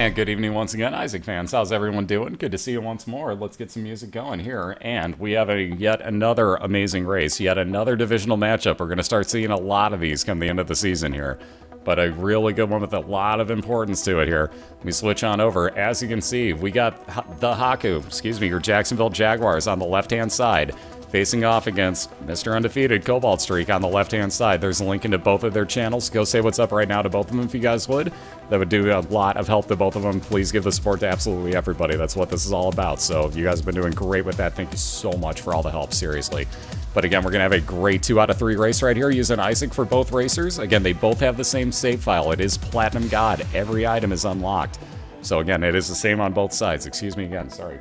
And good evening once again, Isaac fans. How's everyone doing? Good to see you once more. Let's get some music going here. And we have yet another amazing race, yet another divisional matchup. We're going to start seeing a lot of these come the end of the season here. But a really good one with a lot of importance to it here. We switch on over. As you can see, we got TheHakku, your Jacksonville Jaguars on the left-hand side, facing off against Mr. Undefeated Cobaltstreak on the left-hand side. There's a link into both of their channels. Go say what's up right now to both of them if you guys would. That would do a lot of help to both of them. Please give the support to absolutely everybody. That's what this is all about. So you guys have been doing great with that. Thank you so much for all the help, seriously. But again, we're going to have a great 2 out of 3 race right here using Isaac for both racers. Again, they both have the same save file. It is Platinum God. Every item is unlocked. So again, it is the same on both sides. Excuse me again, sorry.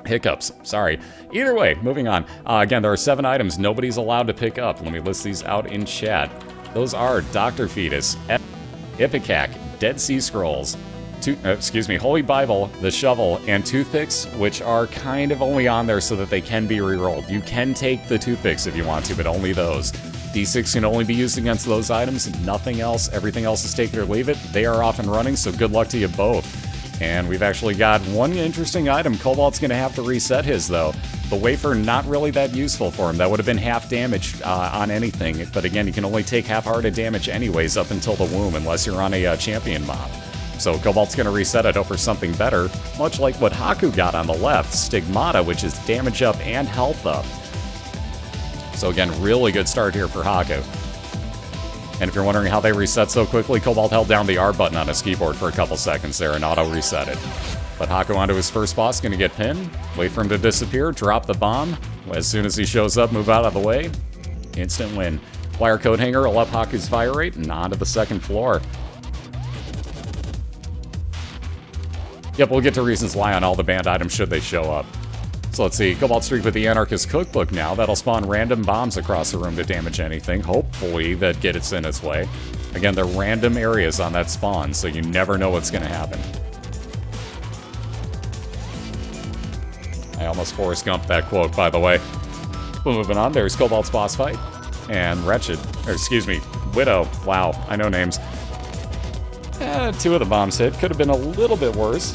Hiccups, sorry. Either way, moving on. Again, there are 7 items nobody's allowed to pick up. Let me list these out in chat. Those are Dr. Fetus, Ipecac, Dead Sea Scrolls, Holy Bible, the Shovel, and Toothpicks, which are kind of only on there so that they can be rerolled. You can take the Toothpicks if you want to, but only those. D6 can only be used against those items, nothing else. Everything else is take it or leave it. They are off and running, so good luck to you both. And we've actually got one interesting item. Cobalt's going to have to reset his, though. The Wafer, not really that useful for him. That would have been half damage on anything. But again, you can only take half-hearted damage anyways up until the womb, unless you're on a champion mob. So Cobalt's going to reset it over something better, much like what Hakku got on the left, Stigmata, which is damage up and health up. So again, really good start here for Hakku. And if you're wondering how they reset so quickly, Cobalt held down the R button on his keyboard for a couple seconds there and auto-reset it. But Hakku onto his first boss, going to get pinned, wait for him to disappear, drop the bomb. As soon as he shows up, move out of the way. Instant win. Wire Coat Hanger will up Haku's fire rate and onto the second floor. Yep, we'll get to reasons why on all the banned items should they show up. So let's see, Cobaltstreak with the Anarchist Cookbook now. That'll spawn random bombs across the room to damage anything, hopefully that gets in its way. Again, they're random areas on that spawn, so you never know what's going to happen. I almost Forrest Gumped that quote, by the way. But moving on, there's Cobalt's boss fight. And Widow. Wow, I know names. 2 of the bombs hit. Could have been a little bit worse.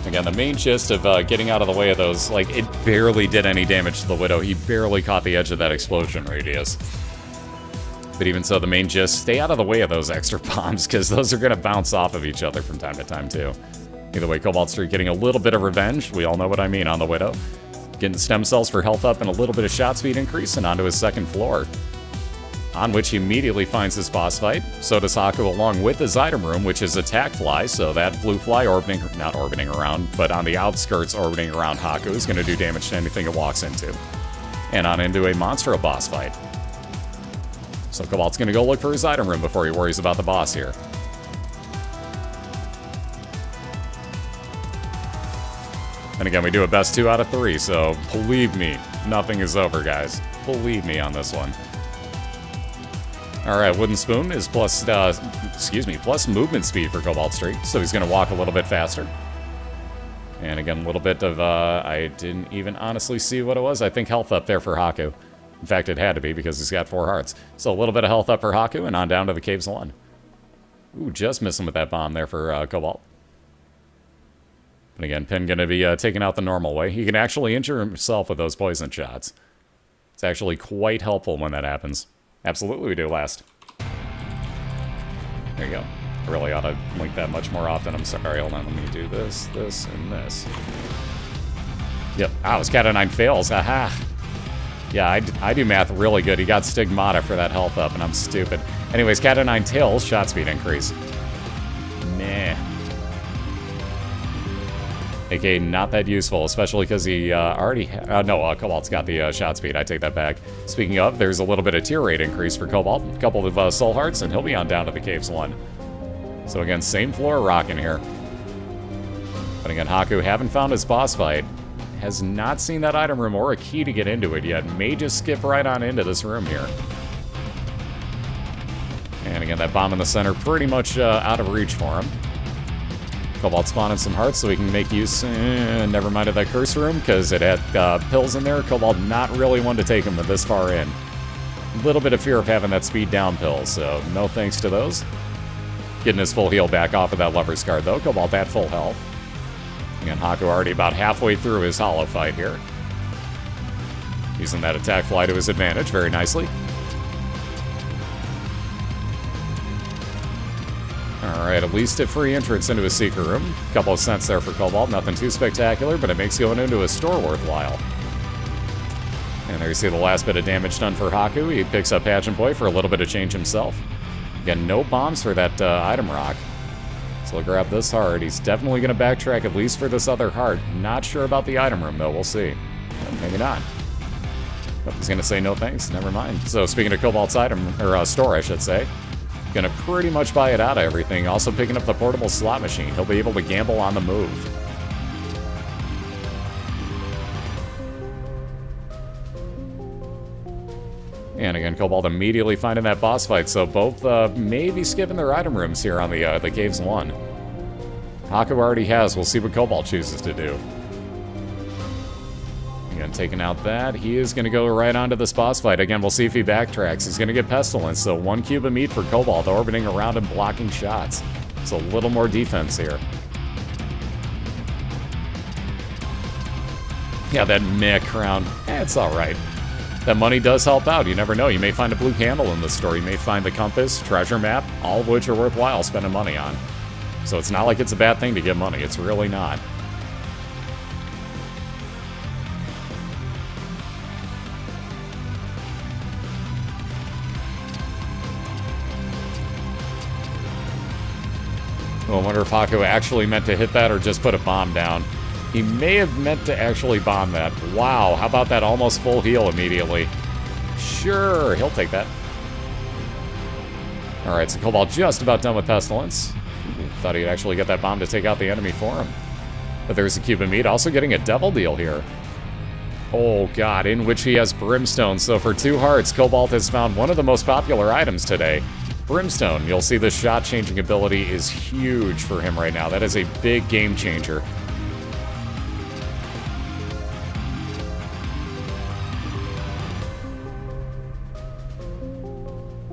Again, the main gist of getting out of the way of those, like, it barely did any damage to the Widow. He barely caught the edge of that explosion radius. But even so, the main gist, stay out of the way of those extra bombs, because those are going to bounce off of each other from time to time, too. Either way, Cobaltstreak getting a little bit of revenge. We all know what I mean on the Widow. Getting stem cells for health up and a little bit of shot speed increase, and onto his second floor. On which he immediately finds his boss fight. So does Hakku along with his item room, which is Attack Fly, so that blue fly not orbiting around, but on the outskirts orbiting around Hakku is going to do damage to anything it walks into. And on into a Monstro boss fight. So Cobalt's going to go look for his item room before he worries about the boss here. And again, we do a best 2 out of 3, so believe me, nothing is over, guys. Believe me on this one. Alright, Wooden Spoon is plus movement speed for Cobaltstreak, so he's going to walk a little bit faster. And again, a little bit of, I didn't even honestly see what it was. I think health up there for Hakku. In fact, it had to be because he's got 4 hearts. So a little bit of health up for Hakku, and on down to the Caves 1. Ooh, just missing with that bomb there for Cobalt. But again, Pin going to be taken out the normal way. He can actually injure himself with those poison shots. It's actually quite helpful when that happens. Absolutely we do last. There you go. I really ought to link that much more often. I'm sorry. Hold on. Let me do this, this, and this. Yep. Ah, his Cat of 9 fails. Aha. Yeah, I do math really good. He got Stigmata for that health up, and I'm stupid. Anyways, Cat of 9 tails, shot speed increase. Nah. AKA not that useful, especially because he already... Cobalt's got the shot speed. I take that back. Speaking of, there's a little bit of tier rate increase for Cobalt. A couple of soul hearts, and he'll be on down to the Caves 1. So again, same floor rocking here. But again, Hakku, haven't found his boss fight. Has not seen that item room or a key to get into it yet. May just skip right on into this room here. And again, that bomb in the center pretty much out of reach for him. Cobalt spawning some hearts so he can make use, never mind, of that curse room, because it had pills in there. Cobalt not really one to take him this far in. A little bit of fear of having that speed down pill, so no thanks to those. Getting his full heal back off of that Lover's Card, though. Cobalt at full health. Again, Hakku already about halfway through his hollow fight here. Using that attack fly to his advantage very nicely. Alright, at least a free entrance into a secret room. Couple of cents there for Cobalt. Nothing too spectacular, but it makes going into a store worthwhile. And there you see the last bit of damage done for Hakku. He picks up Pageant Boy for a little bit of change himself. Again, no bombs for that item rock. So he'll grab this heart. He's definitely going to backtrack, at least for this other heart. Not sure about the item room, though. We'll see. Maybe not. But he's going to say no thanks. Never mind. So speaking of Cobalt's item, or store, I should say, going to pretty much buy it out of everything. Also picking up the portable slot machine. He'll be able to gamble on the move. And again, Cobalt immediately finding that boss fight, so both may be skipping their item rooms here on the Caves 1. Hakku already has. We'll see what Cobalt chooses to do. Again, taking out that. He is going to go right onto this boss fight. Again, we'll see if he backtracks. He's going to get Pestilence, so 1 cube of meat for Cobalt, orbiting around and blocking shots. So a little more defense here. Yeah, that meh crown. It's alright. That money does help out. You never know. You may find a blue candle in this store. You may find the compass, treasure map, all of which are worthwhile spending money on. So it's not like it's a bad thing to get money. It's really not. Well, I wonder if Hakku actually meant to hit that or just put a bomb down. He may have meant to actually bomb that. Wow, how about that almost full heal immediately? Sure, he'll take that. Alright, so Cobalt just about done with Pestilence. Thought he'd actually get that bomb to take out the enemy for him. But there's a cube of meat, also getting a Devil Deal here. Oh god, in which he has Brimstone. So for 2 hearts, Cobalt has found one of the most popular items today. Brimstone. You'll see the shot-changing ability is huge for him right now. That is a big game changer.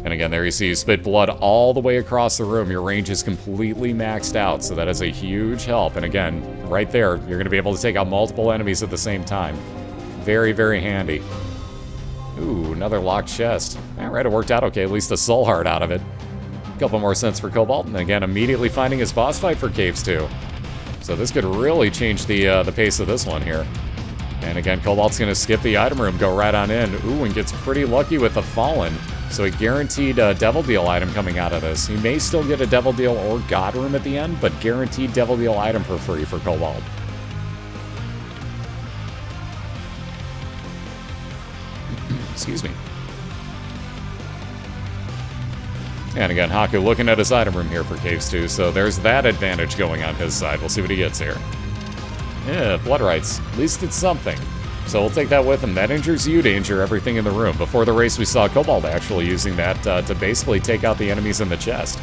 And again, there you see you spit blood all the way across the room. Your range is completely maxed out, so that is a huge help. And again, right there, you're going to be able to take out multiple enemies at the same time. Very, very handy. Ooh, another locked chest. Alright, it worked out okay. At least a soul heart out of it. A couple more cents for Cobalt, and again, immediately finding his boss fight for Caves 2. So this could really change the pace of this one here. And again, Cobalt's going to skip the item room, go right on in. Ooh, and gets pretty lucky with the Fallen. So a guaranteed Devil Deal item coming out of this. He may still get a Devil Deal or God Room at the end, but guaranteed Devil Deal item for free for Cobalt. Excuse me. And again, Hakku looking at his item room here for Caves 2, so there's that advantage going on his side. We'll see what he gets here. Yeah, Blood Rights. At least it's something. So we'll take that with him. That injures you to injure everything in the room. Before the race, we saw Cobalt actually using that to basically take out the enemies in the chest.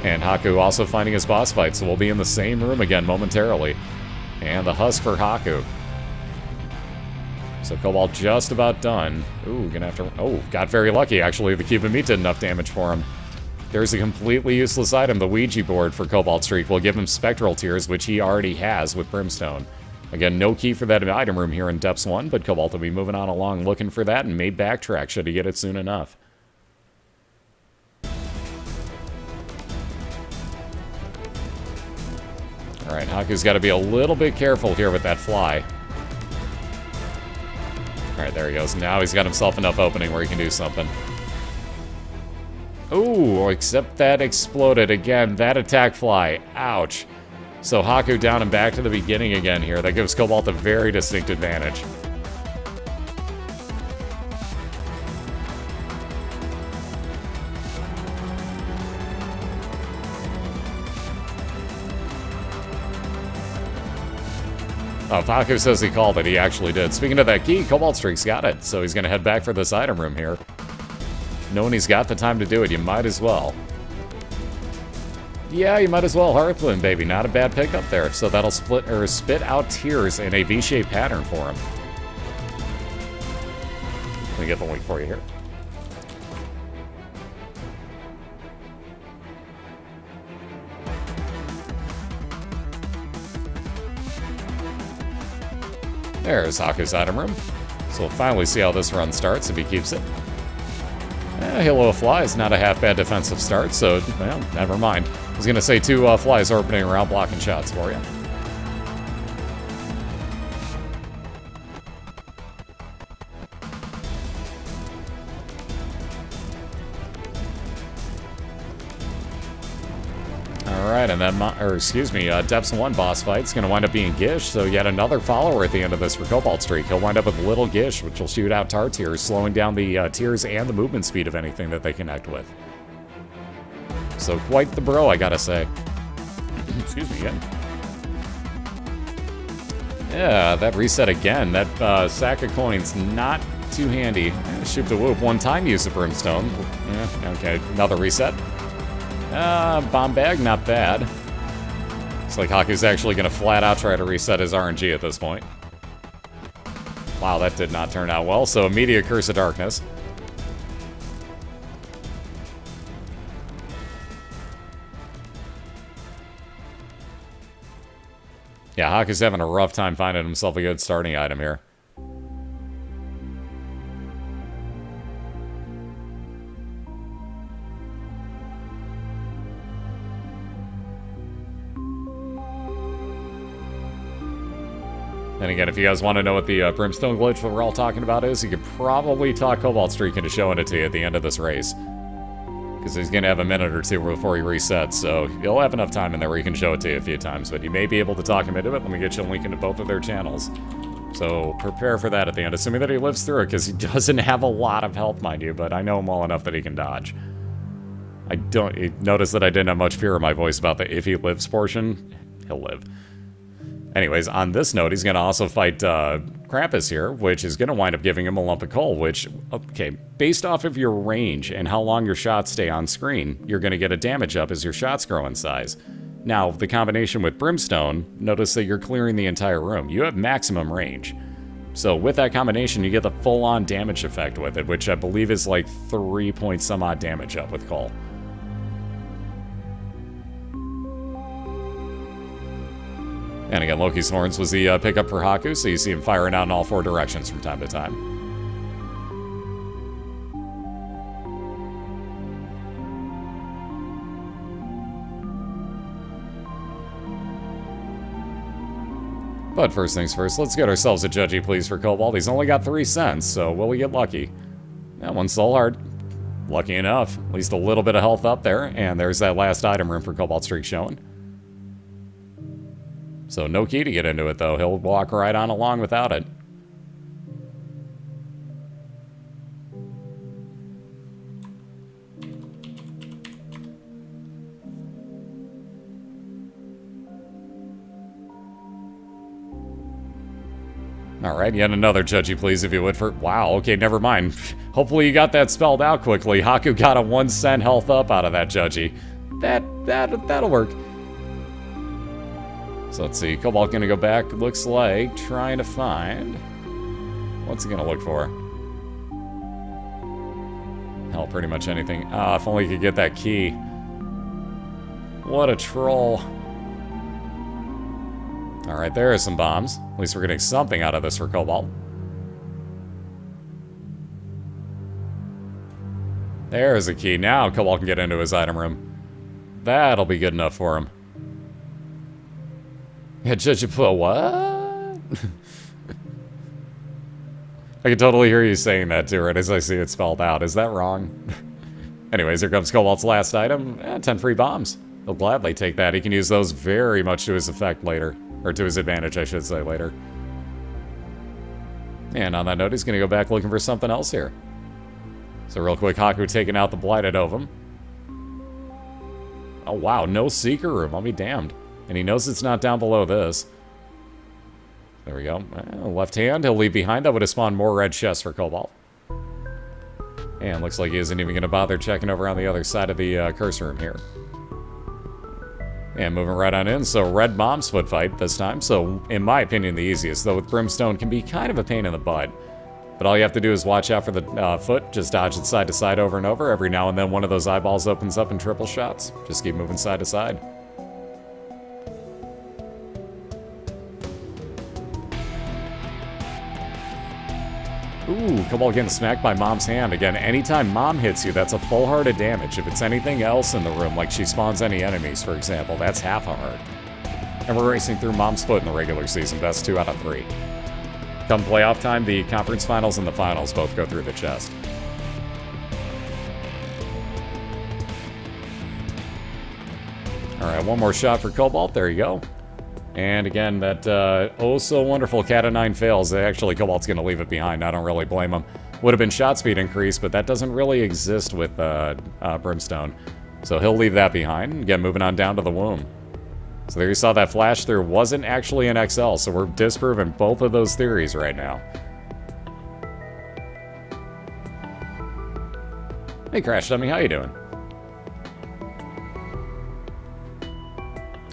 And Hakku also finding his boss fight, so we'll be in the same room again momentarily. And the husk for Hakku. So Cobalt just about done. Ooh, gonna have to... Oh, got very lucky, actually. The cube of meat did enough damage for him. There's a completely useless item, the Ouija board for Cobaltstreak. Will give him Spectral Tears, which he already has with Brimstone. Again, no key for that item room here in Depths 1, but Cobalt will be moving on along looking for that and may backtrack should he get it soon enough. Alright, Hakku's got to be a little bit careful here with that fly. Alright, there he goes. Now he's got himself enough opening where he can do something. Ooh, except that exploded again. That attack fly. Ouch. So Hakku down and back to the beginning again here. That gives Cobalt a very distinct advantage. Oh, if Hakku says he called it, he actually did. Speaking of that key, Cobaltstreak's got it, so he's going to head back for this item room here. Knowing he's got the time to do it, you might as well. Yeah, you might as well. Hearthland, baby. Not a bad pickup there. So that'll spit out tears in a V-shaped pattern for him. Let me get the link for you here. There's Haku's item room. So we'll finally see how this run starts if he keeps it. Halo of Flies, not a half bad defensive start, so, well, never mind. I was going to say 2 flies orbiting around blocking shots for you. Alright, and then, Depths 1 boss fight's going to wind up being Gish, so yet another follower at the end of this for Cobaltstreak. He'll wind up with Little Gish, which will shoot out tar tears, slowing down the tears and the movement speed of anything that they connect with. So quite the bro, I gotta say. Excuse me again. Yeah, that reset again. That sack of coins, not too handy. Shoot the whoop. One time use of Brimstone. Yeah, okay, another reset. Bomb bag, not bad. Looks like Haku's actually going to flat out try to reset his RNG at this point. Wow, that did not turn out well, so immediate Curse of Darkness. Yeah, Haku's having a rough time finding himself a good starting item here. And again, if you guys want to know what the Brimstone glitch that we're all talking about is, you could probably talk Cobaltstreak into showing it to you at the end of this race. Because he's going to have a minute or two before he resets, so you'll have enough time in there where he can show it to you a few times. But you may be able to talk him into it. Let me get you a link into both of their channels. So prepare for that at the end, assuming that he lives through it, because he doesn't have a lot of health, mind you, but I know him well enough that he can dodge. Notice that I didn't have much fear in my voice about the if he lives portion. He'll live. Anyways, on this note, he's going to also fight Krampus here, which is going to wind up giving him a lump of coal, which, okay, based off of your range and how long your shots stay on screen, you're going to get a damage up as your shots grow in size. Now, the combination with Brimstone, notice that you're clearing the entire room. You have maximum range. So with that combination, you get the full-on damage effect with it, which I believe is like 3 point some odd damage up with coal. And again, Loki's Horns was the pickup for Haku, so you see him firing out in all 4 directions from time to time. But first things first, let's get ourselves a Judgy Please for Cobalt. He's only got 3 cents, so will we get lucky? That one's so hard. Lucky enough. At least a little bit of health up there, and there's that last item room for Cobaltstreak showing. So no key to get into it, though. He'll walk right on along without it. Alright, yet another Judgy Please, if you would, for... Wow, okay, never mind. Hopefully you got that spelled out quickly. Haku got a 1 cent health up out of that Judgy. That'll work. So let's see, Cobalt gonna go back, looks like, trying to find... What's he gonna look for? Hell, pretty much anything. Ah, if only he could get that key. What a troll. Alright, there are some bombs. At least we're getting something out of this for Cobalt. There's a key. Now Cobalt can get into his item room. That'll be good enough for him. Yeah, what? I can totally hear you saying that too, right as I see it spelled out. Is that wrong? Anyways, here comes Cobalt's last item. 10 free bombs. He'll gladly take that. He can use those very much to his effect later. Or to his advantage, I should say, later. And on that note, he's going to go back looking for something else here. So real quick, Haku taking out the Blighted Ovum. Oh wow, no Seeker Room. I'll be damned. And he knows it's not down below this. There we go. Left hand, he'll leave behind. That would have spawned more red chests for Cobalt. And looks like he isn't even going to bother checking over on the other side of the curse room here. And moving right on in, so red bombs foot fight this time. So, in my opinion, the easiest. Though with Brimstone can be kind of a pain in the butt. But all you have to do is watch out for the foot. Just dodge it side to side over and over. Every now and then one of those eyeballs opens up in triple shots. Just keep moving side to side. Ooh, Cobalt getting smacked by Mom's hand. Again, anytime Mom hits you, that's a full heart of damage. If it's anything else in the room, like she spawns any enemies, for example, that's half a heart. And we're racing through Mom's foot in the regular season. Best 2 out of 3. Come playoff time, the conference finals and the finals both go through the chest. Alright, one more shot for Cobalt. There you go. And again, that oh-so-wonderful cat of 9 fails. Actually, Cobalt's going to leave it behind. I don't really blame him. Would have been shot speed increase, but that doesn't really exist with Brimstone. So he'll leave that behind. Again, moving on down to the womb. So there you saw that flash. There wasn't actually an XL, so we're disproving both of those theories right now. Hey, Crash Dummy, how you doing?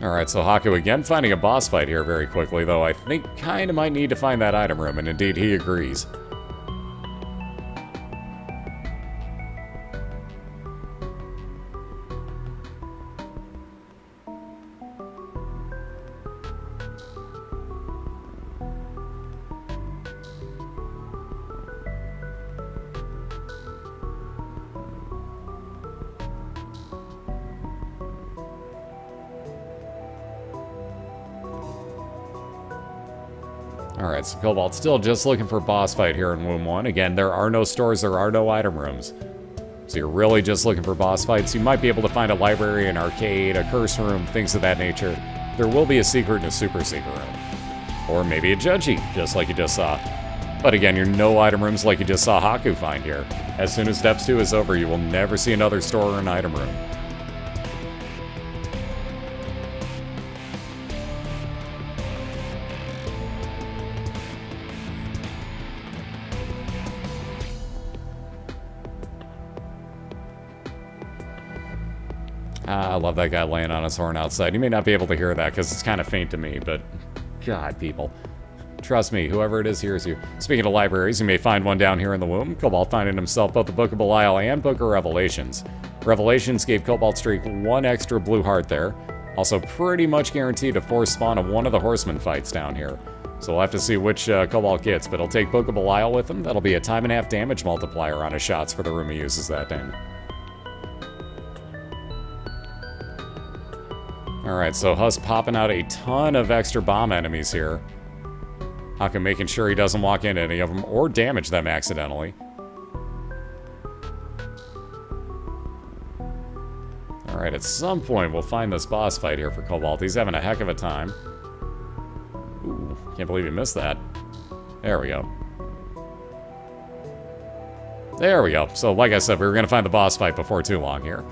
Alright, so Hakku again finding a boss fight here very quickly, though I think kinda might need to find that item room, and indeed he agrees. Alright, so Cobalt's still just looking for a boss fight here in Womb 1. Again, there are no stores, there are no item rooms. So you're really just looking for boss fights. You might be able to find a library, an arcade, a curse room, things of that nature. There will be a secret and a super secret room. Or maybe a judgy, just like you just saw. But again, you're no item rooms like you just saw Hakku find here. As soon as Steps 2 is over, you will never see another store or an item room. I love that guy laying on his horn outside. You may not be able to hear that because it's kind of faint to me, but God, people. Trust me, whoever it is hears you. Speaking of libraries, you may find one down here in the womb. Cobalt finding himself both the Book of BOILeR and Book of Revelations. Revelations gave Cobaltstreak 1 extra blue heart there. Also pretty much guaranteed a force spawn of one of the horseman fights down here. So we'll have to see which Cobalt gets, but he'll take Book of BOILeR with him. That'll be a time and a half damage multiplier on his shots for the room he uses that in. Alright, so Huss popping out a ton of extra bomb enemies here. Hakku making sure he doesn't walk into any of them or damage them accidentally. Alright, at some point we'll find this boss fight here for Cobalt. He's having a heck of a time. Ooh, can't believe he missed that. There we go. There we go. So like I said, we were going to find the boss fight before too long here.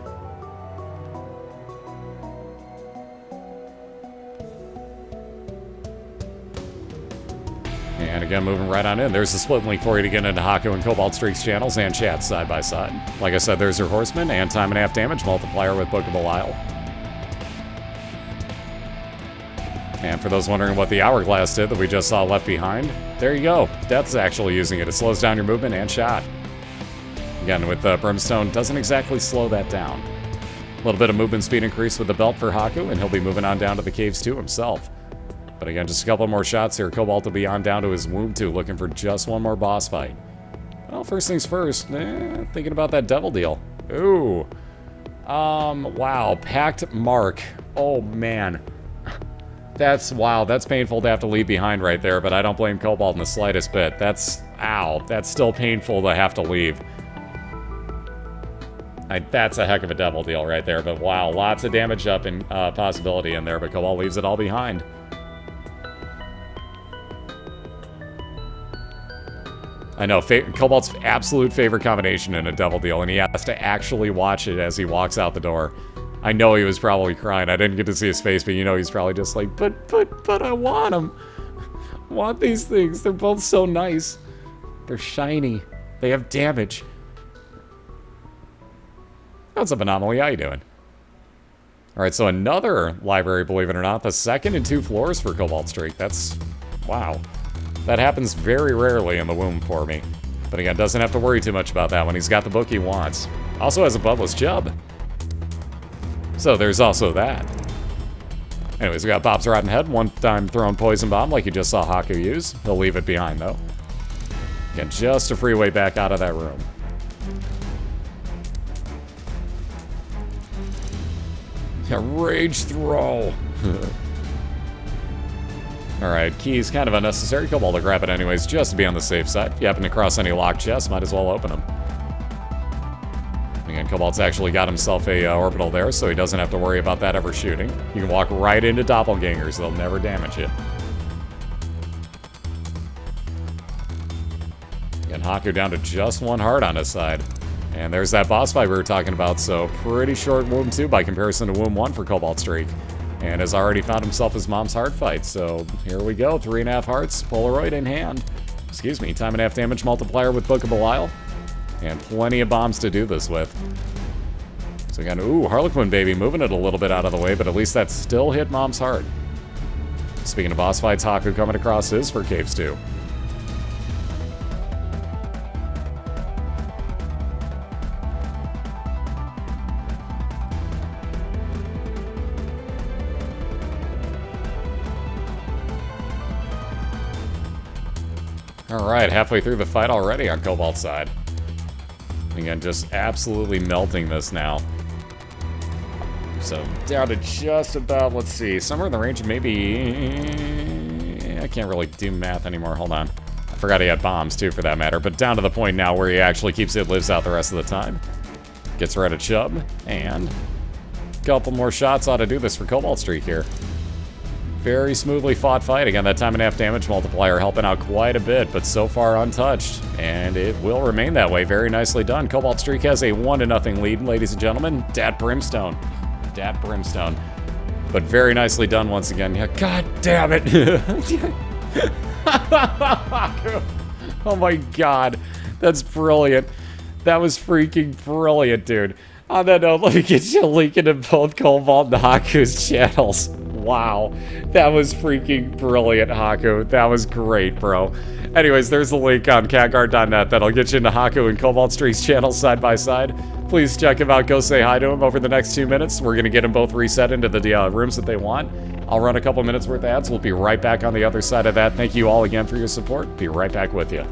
And again, moving right on in. There's a split link for you to get into Hakku and Cobaltstreak's channels and chats side by side. Like I said, there's your Horseman and time and a half damage multiplier with Book of BOILeR. And for those wondering what the Hourglass did that we just saw left behind, there you go. Death's actually using it. It slows down your movement and shot. Again, with Brimstone, doesn't exactly slow that down. A little bit of movement speed increase with the belt for Hakku, and he'll be moving on down to the caves too himself. But again, just a couple more shots here. Cobalt will be on down to his Womb 2, looking for just one more boss fight. Well, first things first, thinking about that devil deal. Ooh. Wow, Packed Mark. Oh, man. Wow, that's painful to have to leave behind right there, but I don't blame Cobalt in the slightest bit. Ow, that's still painful to have to leave. That's a heck of a devil deal right there, but wow, lots of damage up and possibility in there, but Cobalt leaves it all behind. I know, Cobalt's absolute favorite combination in a devil deal, and he has to actually watch it as he walks out the door. I know he was probably crying. I didn't get to see his face, but you know he's probably just like, but I want them. I want these things. They're both so nice. They're shiny. They have damage. What's up, Anomaly? How you doing? Alright, so another library, believe it or not. The second and 2 floors for Cobaltstreak. That's... wow. That happens very rarely in the womb for me. But again, doesn't have to worry too much about that when he's got the book he wants. Also has a bloodless Jub. So there's also that. Anyways, we got Bob's Rotten Head, one time throwing Poison Bomb like you just saw Hakku use. He'll leave it behind, though. Again, just a freeway back out of that room. Yeah, rage throw. Alright, key's kind of unnecessary. Cobalt to grab it anyways, just to be on the safe side. If you happen to cross any locked chests, might as well open them. Again, Cobalt's actually got himself a orbital there, so he doesn't have to worry about that ever shooting. You can walk right into doppelgangers, they'll never damage you. Again, Hakku down to just 1 heart on his side. And there's that boss fight we were talking about, so pretty short Womb 2 by comparison to Womb 1 for Cobaltstreak. And has already found himself his mom's heart fight, so here we go, 3.5 hearts, Polaroid in hand. Excuse me, time and a half damage multiplier with Book of BOILeR. And plenty of bombs to do this with. So again, ooh, Harlequin baby, moving it a little bit out of the way, but at least that still hit mom's heart. Speaking of boss fights, Hakku coming across his for Caves 2. Alright, halfway through the fight already on Cobalt's side. Again, just absolutely melting this now. So, down to just about, let's see, somewhere in the range of maybe... I can't really do math anymore, hold on. I forgot he had bombs, too, for that matter, but down to the point now where he actually keeps it, lives out the rest of the time. Gets rid of Chubb, and a couple more shots ought to do this for Cobaltstreak here. Very smoothly fought fight. Again, that time and a half damage multiplier helping out quite a bit, but so far untouched. And it will remain that way. Very nicely done. Cobaltstreak has a 1-0 lead, ladies and gentlemen. Dat Brimstone. Dat Brimstone. But very nicely done once again. Yeah, God damn it. Oh my god. That's brilliant. That was freaking brilliant, dude. On that note, let me get you a link into both Cobalt and Hakku's channels. Wow, that was freaking brilliant, Hakku. That was great, bro. Anyways, there's the link on catguard.net that'll get you into Hakku and Cobaltstreak's channels side by side. Please check him out. Go say hi to him over the next 2 minutes. We're going to get them both reset into the rooms that they want. I'll run a couple minutes worth of ads. We'll be right back on the other side of that. Thank you all again for your support. Be right back with you.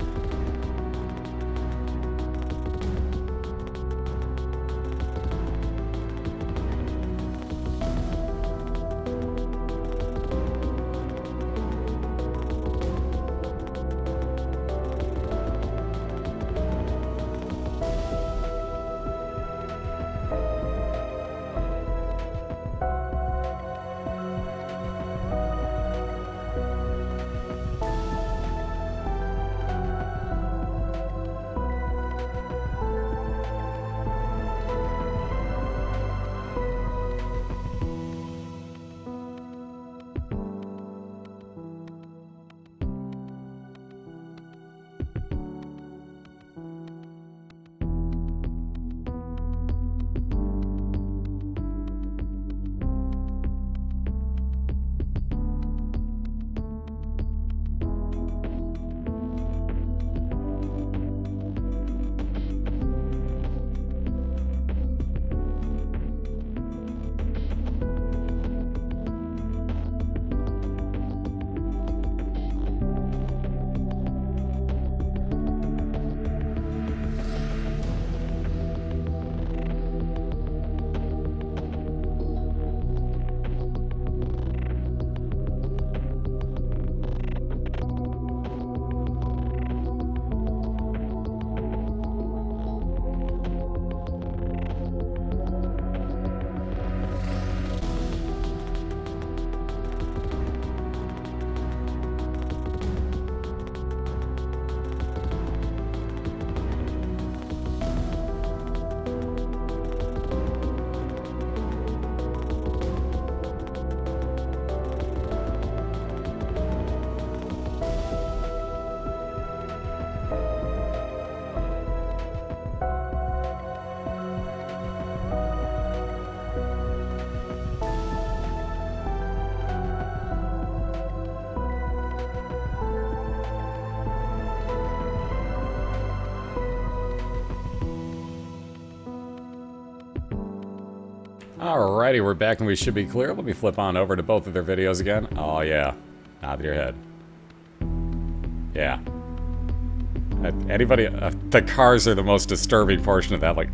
Alrighty, we're back and we should be clear. Let me flip on over to both of their videos again. Oh yeah, nod your head. Yeah. Anybody? The cars are the most disturbing portion of that. Like,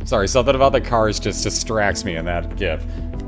sorry, something about the cars just distracts me in that GIF.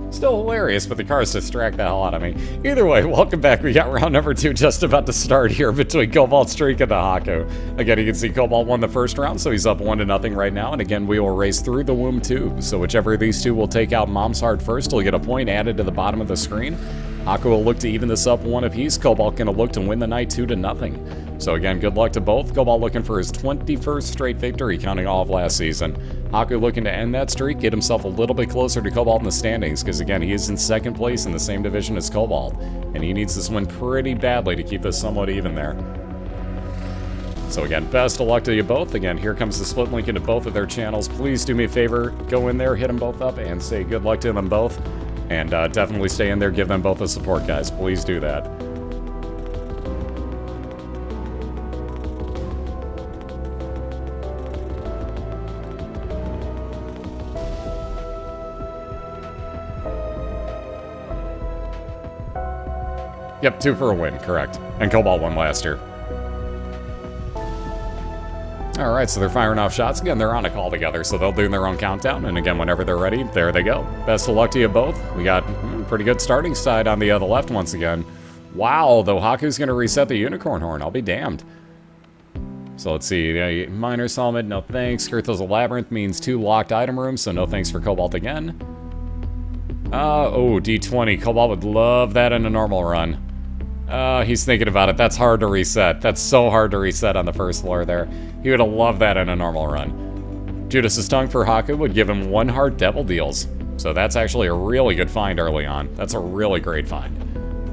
Still hilarious, but the cars distract the hell out of me. Either way, welcome back. We got round number 2 just about to start here between Cobaltstreak and TheHakku. Again, you can see Cobalt won the first round, so he's up 1-0 right now. And again, we will race through the womb tube. So whichever of these two will take out Mom's Heart first, will get a point added to the bottom of the screen. Hakku will look to even this up 1 apiece. Cobalt gonna look to win the night 2-0. So again, good luck to both. Cobalt looking for his 21st straight victory, counting all of last season. Hakku looking to end that streak, get himself a little bit closer to Cobalt in the standings, because again, he is in 2nd place in the same division as Cobalt, and he needs this win pretty badly to keep this somewhat even there. So again, best of luck to you both. Again, here comes the split link into both of their channels. Please do me a favor, go in there, hit them both up, and say good luck to them both. And definitely stay in there, give them both the support, guys. Please do that. Yep, 2 for a win, correct. And Cobalt won last year. Alright, so they're firing off shots. Again, they're on a call together, so they'll do their own countdown. And again, whenever they're ready, there they go. Best of luck to you both. We got a pretty good starting side on the left once again. Wow, though Haku's going to reset the unicorn horn. I'll be damned. So let's see. Miner's Helmet, no thanks. Girthel's Labyrinth means 2 locked item rooms, so no thanks for Cobalt again. Oh, D20. Cobalt would love that in a normal run. He's thinking about it. That's hard to reset. That's so hard to reset on the first floor there. He would have loved that in a normal run. Judas's Tongue for Hakku would give him 1 heart devil deals. So that's actually a really good find early on. That's a really great find.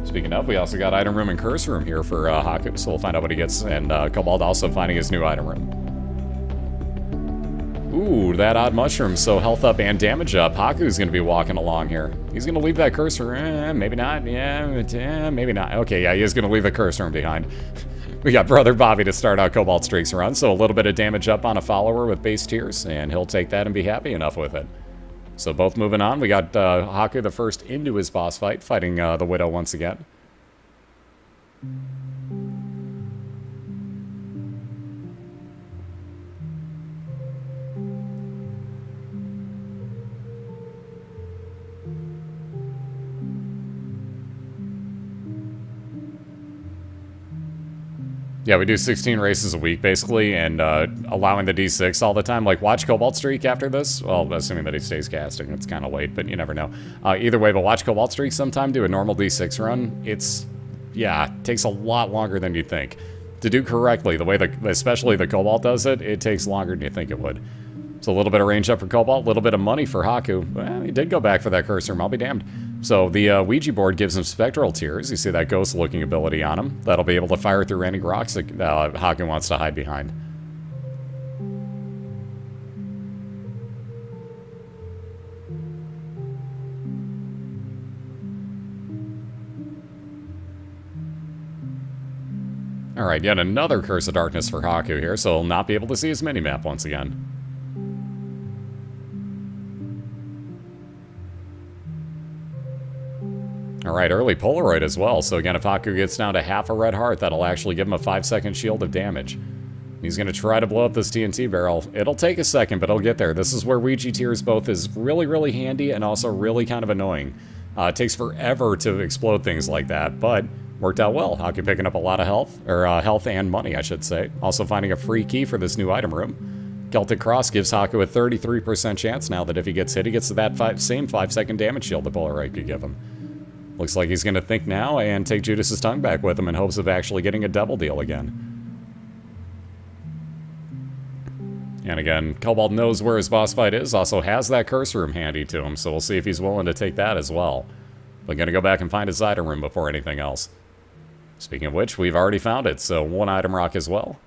Speaking of, we also got item room and curse room here for Hakku, so we'll find out what he gets. And Cobalt also finding his new item room. Ooh, that odd mushroom. So health up and damage up. Haku's going to be walking along here. He's going to leave that cursor. Maybe not. Yeah, maybe not. Okay, yeah, he is going to leave the cursor behind. We got Brother Bobby to start out Cobaltstreak's run. So a little bit of damage up on a follower with base tiers, and he'll take that and be happy enough with it. So both moving on. We got Hakku the first into his boss fight, fighting the Widow once again. Yeah, we do 16 races a week, basically, and allowing the D6 all the time. Like, watch Cobaltstreak after this. Well, assuming that he stays casting. It's kind of late, but you never know. Either way, but watch Cobaltstreak sometime, do a normal D6 run. It's, yeah, it takes a lot longer than you think. To do correctly, the way especially the Cobalt does it, it takes longer than you think it would. So a little bit of range up for Cobalt, a little bit of money for Hakku. Well, he did go back for that cursor, I'll be damned. So the Ouija board gives him spectral tears. You see that ghost-looking ability on him. That'll be able to fire through any rocks that Hakku wants to hide behind. Alright, yet another Curse of Darkness for Hakku here, so he'll not be able to see his mini-map once again. Alright, early Polaroid as well, so again, if Hakku gets down to half a red heart, that'll actually give him a 5-second shield of damage. He's going to try to blow up this TNT barrel. It'll take a second, but he'll get there. This is where Ouija Tears both is really, really handy and also really kind of annoying. It takes forever to explode things like that, but worked out well. Hakku picking up a lot of health, or health and money, I should say. Also finding a free key for this new item room. Celtic Cross gives Hakku a 33% chance now that if he gets hit, he gets that same 5-second damage shield that Polaroid could give him. Looks like he's going to think now and take Judas's Tongue back with him in hopes of actually getting a double deal again. And again, Cobalt knows where his boss fight is, also has that curse room handy to him, so we'll see if he's willing to take that as well. But going to go back and find his item room before anything else. Speaking of which, we've already found it, so 1 item rock as well.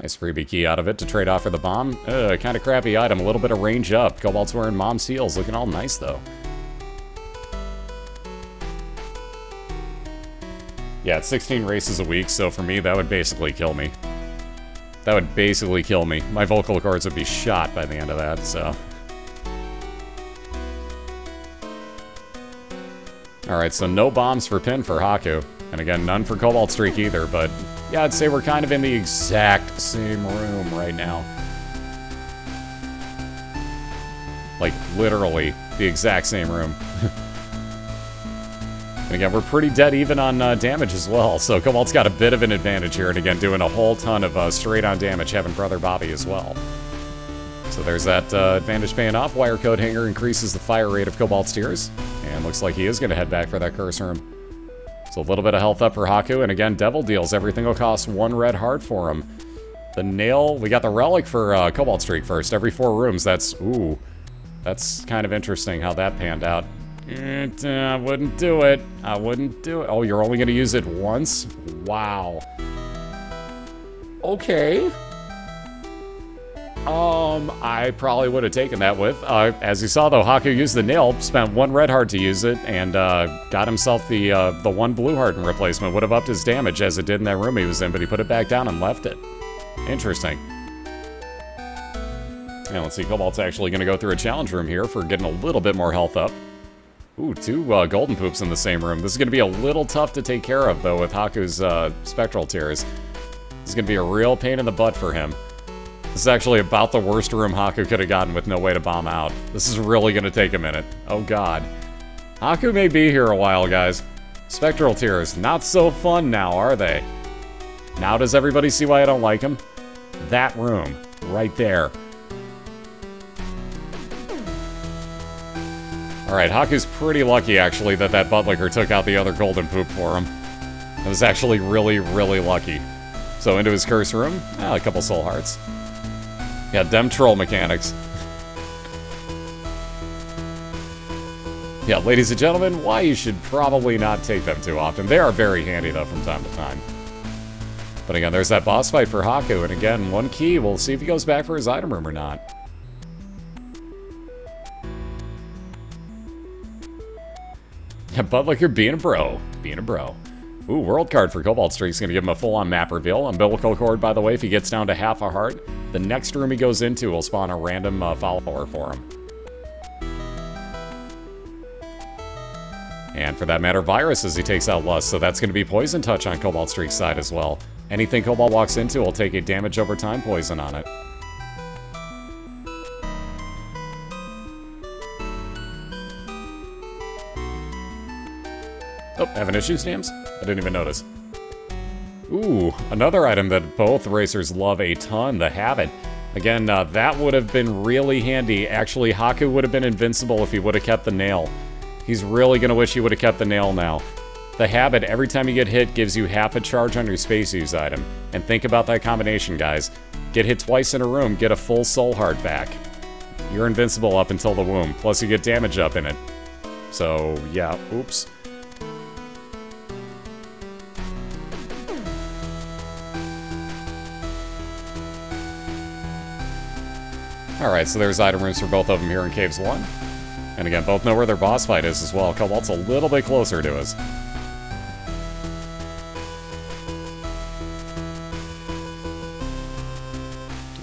Nice freebie key out of it to trade off for the bomb. Kind of crappy item, a little bit of range up. Cobalt's wearing Mom's Seals, looking all nice though. Yeah, it's 16 races a week, so for me, that would basically kill me. That would basically kill me. My vocal cords would be shot by the end of that, so. Alright, so no bombs for Pin for Hakku. And again, none for Cobaltstreak either, but yeah, I'd say we're kind of in the exact same room right now. Like, literally, the exact same room. And again, we're pretty dead even on damage as well, so Cobalt's got a bit of an advantage here, and again, doing a whole ton of straight-on damage, having Brother Bobby as well. So there's that advantage paying off. Wire Coat Hanger increases the fire rate of Cobalt's tears, and looks like he is going to head back for that curse room. So a little bit of health up for Hakku, and again, Devil Deals. Everything will cost 1 red heart for him. The nail, we got the relic for Cobaltstreak first. Every 4 rooms, that's, ooh, that's kind of interesting how that panned out. I wouldn't do it. I wouldn't do it. Oh, you're only going to use it once? Wow. Okay. I probably would have taken that with. As you saw, though, Hakku used the nail, spent 1 red heart to use it, and got himself the 1 blue heart in replacement. Would have upped his damage as it did in that room he was in, but he put it back down and left it. Interesting. And let's see, Cobalt's actually going to go through a challenge room here for getting a little bit more health up. Ooh, 2 golden poops in the same room. This is going to be a little tough to take care of, though, with Haku's spectral tears. This is going to be a real pain in the butt for him. This is actually about the worst room Hakku could have gotten with no way to bomb out. This is really going to take a minute. Oh, God. Hakku may be here a while, guys. Spectral tears, not so fun now, are they? Now does everybody see why I don't like him? That room, right there. Alright, Haku's pretty lucky, actually, that BOILeR took out the other golden poop for him. That was actually really, really lucky. So into his curse room, a couple soul hearts. Yeah, dem troll mechanics. Yeah, ladies and gentlemen, why you should probably not take them too often. They are very handy, though, from time to time. But again, there's that boss fight for Hakku, and again, 1 key. We'll see if he goes back for his item room or not. Yeah, BOILeR being a bro. Being a bro. Ooh, world card for Cobaltstreak's going to give him a full-on map reveal. Umbilical cord, by the way, if he gets down to half a heart, the next room he goes into will spawn a random follower for him. And for that matter, Virus as he takes out Lust, so that's going to be Poison Touch on Cobaltstreak's side as well. Anything Cobalt walks into will take a damage over time poison on it. Oh, having issues, James? I didn't even notice. Ooh, another item that both racers love a ton, the Habit. Again, that would have been really handy. Actually, Hakku would have been invincible if he would have kept the nail. He's really going to wish he would have kept the nail now. The Habit, every time you get hit, gives you half a charge on your Space Use item. And think about that combination, guys. Get hit twice in a room, get a full soul heart back. You're invincible up until the womb, plus you get damage up in it. So, yeah, oops. Alright, so there's item rooms for both of them here in Caves 1. And again, both know where their boss fight is as well. Cobalt's a little bit closer to us.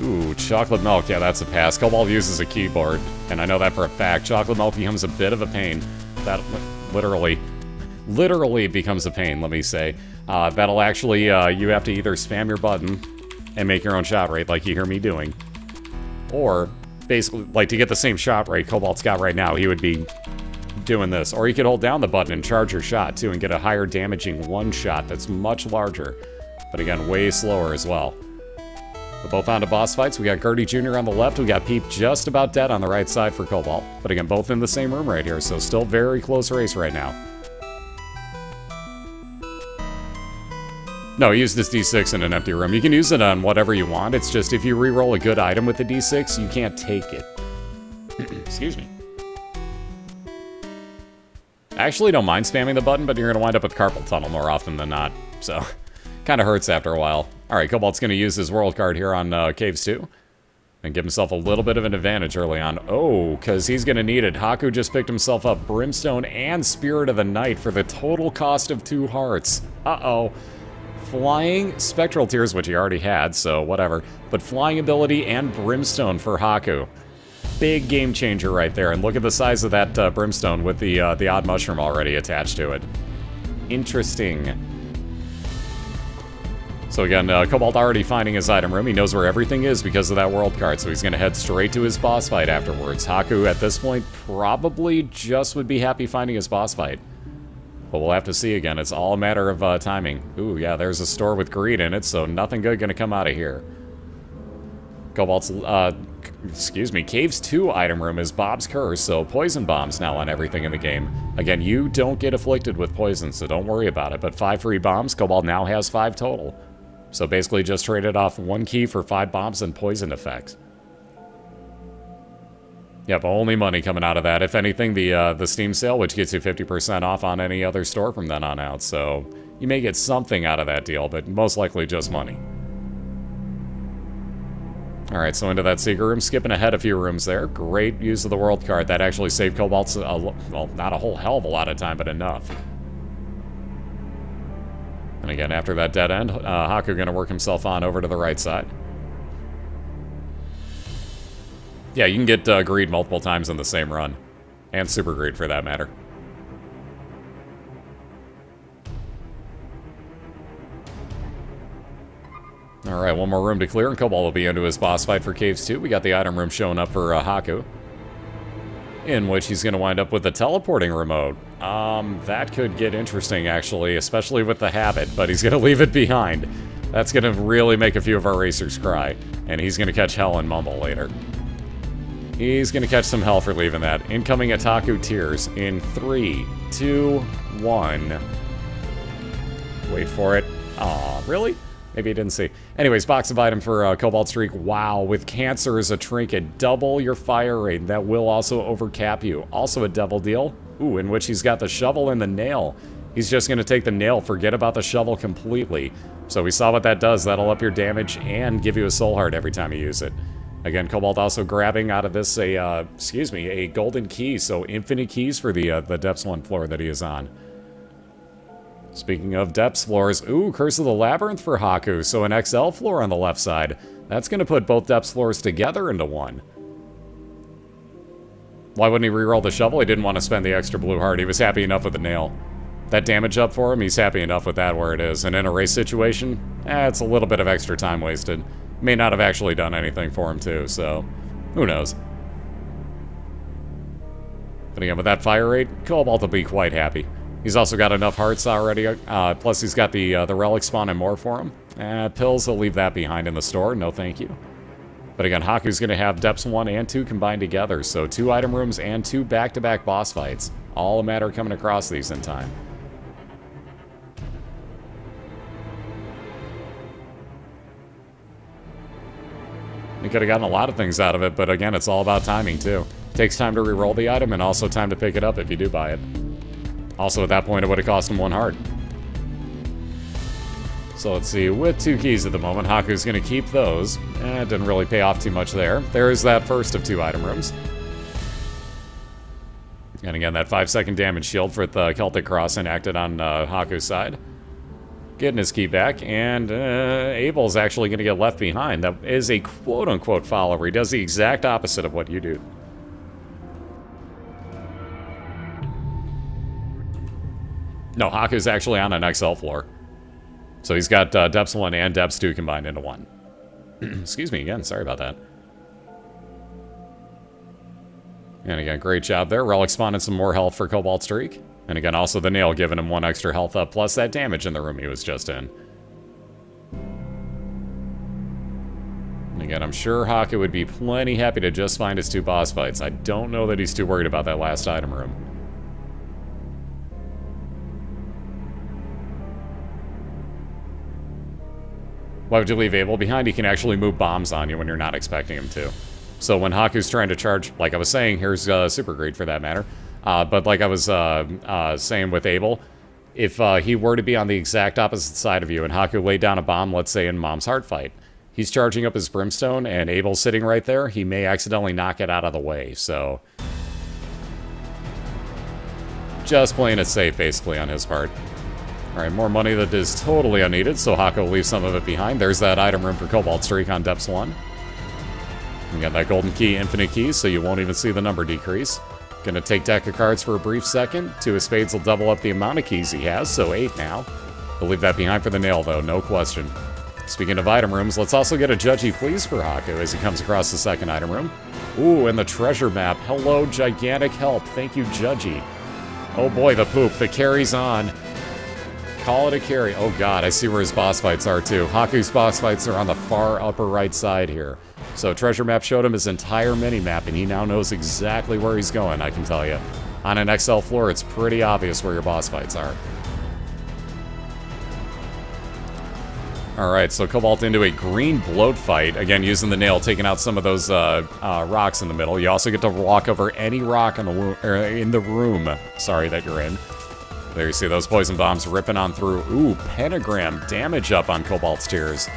Ooh, chocolate milk. Yeah, that's a pass. Cobalt uses a keyboard, and I know that for a fact. Chocolate milk becomes a bit of a pain. That literally becomes a pain, let me say. That'll actually, you have to either spam your button and make your own shot rate like you hear me doing. Or, basically, like, to get the same shot rate Cobalt's got right now, he would be doing this. Or you could hold down the button and charge your shot, too, and get a higher damaging one shot that's much larger. But again, way slower as well. But both on to boss fights. We got Gertie Jr. on the left. We got Peep just about dead on the right side for Cobalt. But again, both in the same room right here, so still very close race right now. No, he used this D6 in an empty room. You can use it on whatever you want. It's just if you reroll a good item with the D6, you can't take it. Excuse me. I actually don't mind spamming the button, but you're going to wind up with Carpal Tunnel more often than not. So, kind of hurts after a while. Alright, Cobalt's going to use his world card here on Caves 2. And give himself a little bit of an advantage early on. Oh, because he's going to need it. Hakku just picked himself up Brimstone and Spirit of the Night for the total cost of 2 hearts. Uh-oh. Flying, Spectral Tears, which he already had, so whatever. But Flying ability and Brimstone for Hakku. Big game changer right there. And look at the size of that Brimstone with the odd mushroom already attached to it. Interesting. So again, Cobalt already finding his item room. He knows where everything is because of that world card, so he's going to head straight to his boss fight afterwards. Hakku, at this point, probably just would be happy finding his boss fight. But we'll have to see again. It's all a matter of timing. Ooh, yeah, there's a store with greed in it, so nothing good going to come out of here. Cobalt's, Cave's 2 item room is Bob's Curse, so poison bombs now on everything in the game. Again, you don't get afflicted with poison, so don't worry about it. But 5 free bombs, Cobalt now has 5 total. So basically just traded off 1 key for 5 bombs and poison effects. Yep, only money coming out of that. If anything, the Steam sale, which gets you 50% off on any other store from then on out. So you may get something out of that deal, but most likely just money. Alright, so into that secret room, skipping ahead a few rooms there. Great use of the world card. That actually saved Cobalt's, well, not a whole hell of a lot of time, but enough. And again, after that dead end, Hakku going to work himself on over to the right side. Yeah, you can get greed multiple times in the same run. And super greed, for that matter. Alright, one more room to clear, and Cobalt will be into his boss fight for Caves 2. We got the item room showing up for Hakku, in which he's going to wind up with the teleporting remote. That could get interesting, actually, especially with the habit, but he's going to leave it behind. That's going to really make a few of our racers cry, and he's going to catch hell and mumble later. He's going to catch some hell for leaving that. Incoming Otaku tears in 3, 2, 1. Wait for it. Aw, really? Maybe you didn't see. Anyways, box of item for Cobaltstreak. Wow, with cancer as a trinket, double your fire rate. That will also overcap you. Also a double deal. Ooh, in which he's got the shovel and the nail. He's just going to take the nail, forget about the shovel completely. So we saw what that does. That'll up your damage and give you a soul heart every time you use it. Again, Cobalt also grabbing out of this a golden key. So infinite keys for the Depths 1 floor that he is on. Speaking of Depths floors, ooh, Curse of the Labyrinth for Hakku, so an XL floor on the left side. That's going to put both Depths floors together into one. Why wouldn't he reroll the shovel? He didn't want to spend the extra blue heart. He was happy enough with the nail. That damage up for him, he's happy enough with that where it is. And in a race situation, it's a little bit of extra time wasted. May not have actually done anything for him too, so who knows. But again, with that fire rate, Cobalt will be quite happy. He's also got enough hearts already, plus he's got the relic spawn and more for him. Pills, he'll leave that behind in the store, no thank you. But again, Haku's going to have Depths 1 and 2 combined together, so 2 item rooms and 2 back-to-back boss fights. All a matter of coming across these in time. You could have gotten a lot of things out of it, but again, it's all about timing too. It takes time to re-roll the item and also time to pick it up if you do buy it. Also, at that point, it would have cost him 1 heart. So let's see, with 2 keys at the moment, Haku's going to keep those. It didn't really pay off too much there. There is that first of 2 item rooms. And again, that 5-second damage shield for the Celtic Cross enacted on Haku's side. Getting his key back, and Abel's actually going to get left behind. That is a quote-unquote follower. He does the exact opposite of what you do. No, Haku's actually on an XL floor. So he's got Depths 1 and Depths 2 combined into one. Excuse me again, sorry about that. And again, great job there. Relic spawning some more health for Cobaltstreak. And again, also the nail giving him 1 extra health up, plus that damage in the room he was just in. And again, I'm sure Hakku would be plenty happy to just find his 2 boss fights. I don't know that he's too worried about that last item room. Why would you leave Abel behind? He can actually move bombs on you when you're not expecting him to. So when Haku's trying to charge, like I was saying, here's Super Greed for that matter. But like I was saying with Abel, if he were to be on the exact opposite side of you and Hakku laid down a bomb, let's say in Mom's Heart fight, he's charging up his Brimstone and Abel's sitting right there, he may accidentally knock it out of the way, so... just playing it safe, basically, on his part. Alright, more money that is totally unneeded, so Hakku will leave some of it behind. There's that item room for Cobaltstreak on Depths 1. You got that golden key, infinite keys, so you won't even see the number decrease. Gonna take deck of cards for a brief second. 2 of spades will double up the amount of keys he has, so 8 now. He'll leave that behind for the nail, though, no question. Speaking of item rooms, let's also get a Judgy Please for Hakku as he comes across the second item room. Ooh, and the treasure map. Hello, gigantic help. Thank you, Judgy. Oh boy, the poop. The carry's on. Call it a carry. Oh god, I see where his boss fights are too. Haku's boss fights are on the far upper right side here. So treasure map showed him his entire mini-map, and he now knows exactly where he's going, I can tell you. On an XL floor, it's pretty obvious where your boss fights are. Alright, so Cobalt into a green bloat fight. Again, using the nail, taking out some of those rocks in the middle. You also get to walk over any rock in the room, sorry, that you're in. There you see those poison bombs ripping on through. Ooh, pentagram damage up on Cobalt's tears.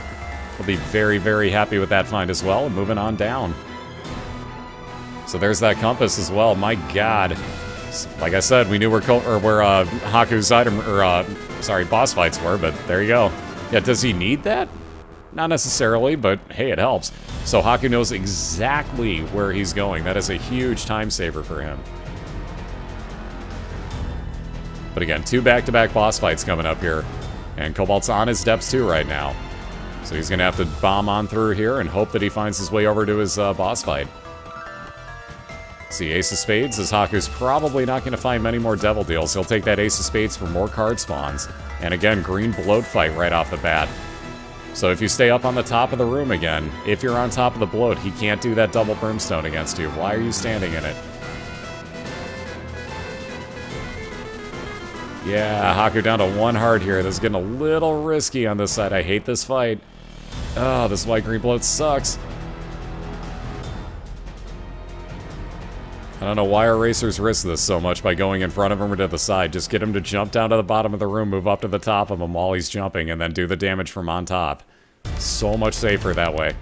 We'll be very, very happy with that find as well. Moving on down. So there's that compass as well. My god. Like I said, we knew where Haku's boss fights were, but there you go. Yeah, does he need that? Not necessarily, but hey, it helps. So Hakku knows exactly where he's going. That is a huge time saver for him. But again, 2 back-to-back boss fights coming up here. And Cobalt's on his depths too right now. So he's going to have to bomb on through here and hope that he finds his way over to his boss fight. See, Ace of Spades, as Haku's probably not going to find many more Devil Deals. He'll take that Ace of Spades for more card spawns. And again, green bloat fight right off the bat. So if you stay up on the top of the room again, if you're on top of the bloat, he can't do that double brimstone against you. Why are you standing in it? Yeah, Hakku down to 1 heart here. This is getting a little risky on this side. I hate this fight. Oh, this white-green bloat sucks. I don't know why our racers risk this so much by going in front of him or to the side. Just get him to jump down to the bottom of the room, move up to the top of him while he's jumping, and then do the damage from on top. So much safer that way.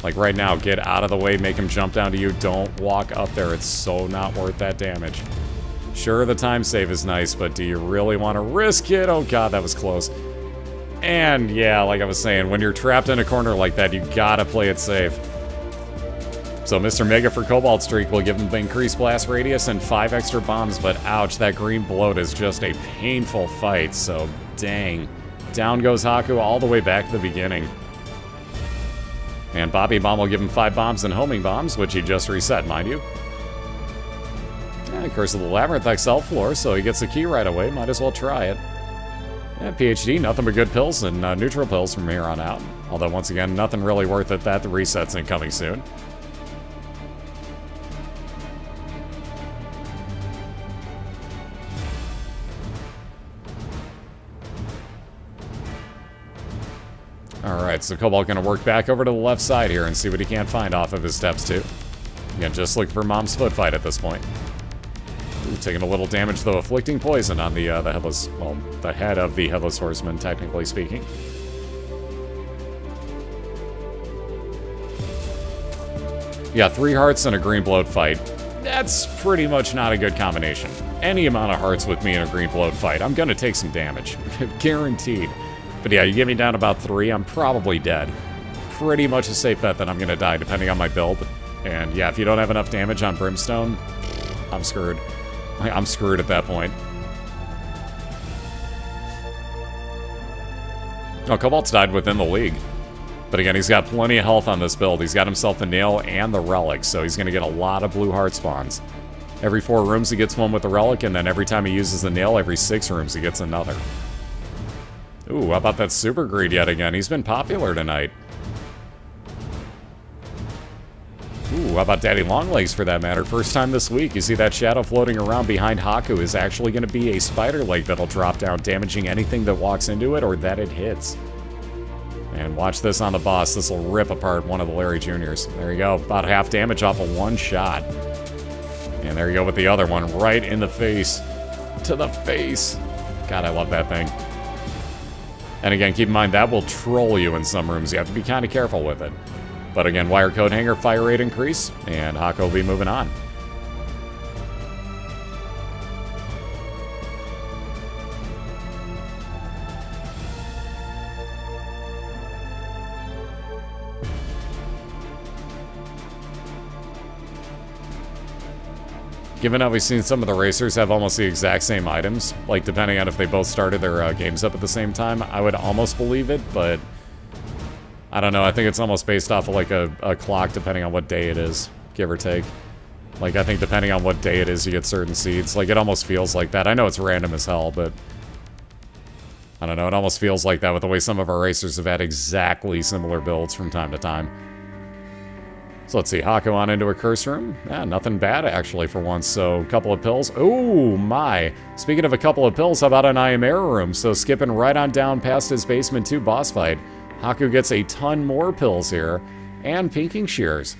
Like right now, get out of the way, make him jump down to you. Don't walk up there. It's so not worth that damage. Sure, the time save is nice, but do you really want to risk it? Oh god, that was close. And yeah, like I was saying, when you're trapped in a corner like that, you gotta play it safe. So Mr. Mega for Cobaltstreak will give him increased blast radius and 5 extra bombs, but ouch, that green bloat is just a painful fight, so dang. Down goes Hakku all the way back to the beginning. And Bobby Bomb will give him 5 bombs and homing bombs, which he just reset, mind you. And Curse of the Labyrinth XL floor, so he gets the key right away, might as well try it. And PhD, nothing but good pills and neutral pills from here on out. Although, once again, nothing really worth it. That resets and coming soon. Alright, so Cobalt gonna work back over to the left side here and see what he can't find off of his steps too. Again, just looking for Mom's foot fight at this point. Ooh, taking a little damage though, afflicting poison on the headless, well, the head of the Headless Horseman, technically speaking. Yeah, 3 hearts and a green bloat fight. That's pretty much not a good combination. Any amount of hearts with me in a green bloat fight, I'm gonna take some damage. Guaranteed. But yeah, you get me down about 3, I'm probably dead. Pretty much a safe bet that I'm gonna die, depending on my build. And yeah, if you don't have enough damage on Brimstone, I'm screwed. I'm screwed at that point. Oh, Cobalt's died within the league. But again, he's got plenty of health on this build. He's got himself the nail and the relic, so he's gonna get a lot of blue heart spawns. Every 4 rooms he gets one with the relic, and then every time he uses the nail, every 6 rooms he gets another. Ooh, how about that super greed yet again? He's been popular tonight. Ooh, how about Daddy Longlegs for that matter? First time this week, you see that shadow floating around behind Hakku is actually going to be a spider leg that'll drop down, damaging anything that walks into it or that it hits. And watch this on the boss. This will rip apart one of the Larry Juniors. There you go, about half damage off of 1 shot. And there you go with the other one, right in the face. To the face. God, I love that thing. And again, keep in mind, that will troll you in some rooms. You have to be kind of careful with it. But again, wire code hanger, fire rate increase, and Hakku will be moving on. Given how we've seen some of the racers have almost the exact same items, like depending on if they both started their games up at the same time, I would almost believe it, but I don't know, I think it's almost based off of like a clock depending on what day it is, give or take. Like, I think depending on what day it is, you get certain seeds. Like, it almost feels like that. I know it's random as hell, but... I don't know, it almost feels like that with the way some of our racers have had exactly similar builds from time to time. So let's see, Hakku on into a curse room. Yeah, nothing bad actually for once, so a couple of pills. Oh my! Speaking of a couple of pills, how about an I Am Error room? So skipping right on down past his basement 2 boss fight. Hakku gets a ton more pills here, and pinking shears.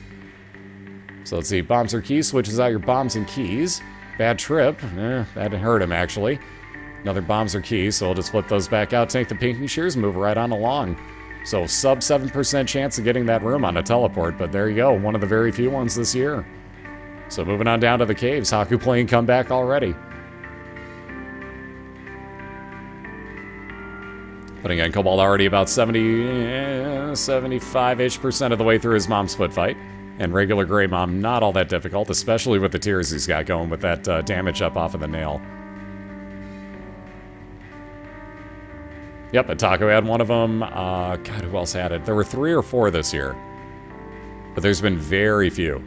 So let's see, bombs or keys, switches out your bombs and keys. Bad trip, that hurt him actually. Another bombs or keys, so we'll just flip those back out, take the pinking shears, move right on along. So sub 7% chance of getting that room on a teleport, but there you go, one of the very few ones this year. So moving on down to the caves, Hakku playing comeback already. But again, Cobalt already about 75-ish% of the way through his mom's foot fight. And regular Grey Mom, not all that difficult, especially with the tears he's got going with that damage up off of the nail. Yep, Ataku had one of them. God, who else had it? There were 3 or 4 this year. But there's been very few.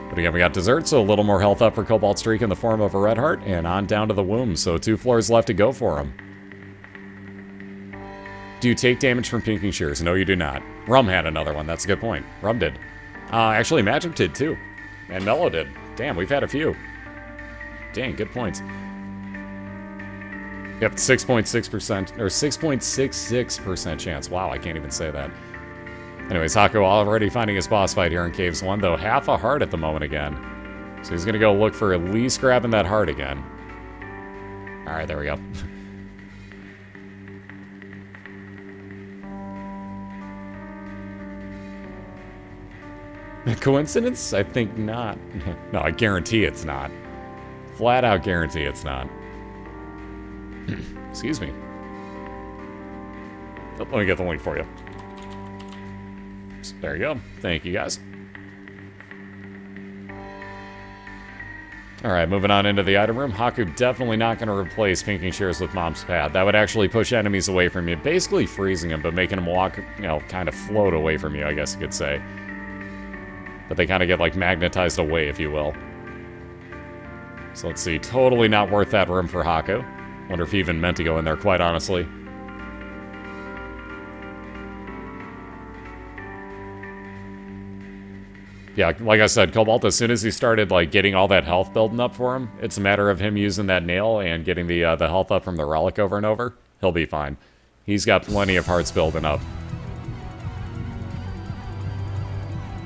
But again, we got dessert, so a little more health up for Cobaltstreak in the form of a red heart, and on down to the womb, so 2 floors left to go for him. Do you take damage from pinking shears? No, you do not. Rum had another one, that's a good point. Rum did. Actually, Magic did too. And Mellow did. Damn, we've had a few. Dang, good points. Yep, 6.6%, or 6.66% chance. Wow, I can't even say that. Anyways, Hakku already finding his boss fight here in Caves 1, though half a heart at the moment again. So he's going to go look for at least grabbing that heart again. Alright, there we go. Coincidence? I think not. No, I guarantee it's not. Flat out guarantee it's not. Excuse me. Oh, let me get the link for you. So there you go. Thank you, guys. Alright, moving on into the item room. Hakku definitely not going to replace pinking shears with Mom's Pad. That would actually push enemies away from you, basically freezing them, but making them walk, you know, kind of float away from you, I guess you could say. But they kind of get, like, magnetized away, if you will. So let's see. Totally not worth that room for Hakku. Wonder if he even meant to go in there, quite honestly. Yeah, like I said, Cobalt, as soon as he started, like, getting all that health building up for him, it's a matter of him using that nail and getting the health up from the relic over and over. He'll be fine. He's got plenty of hearts building up.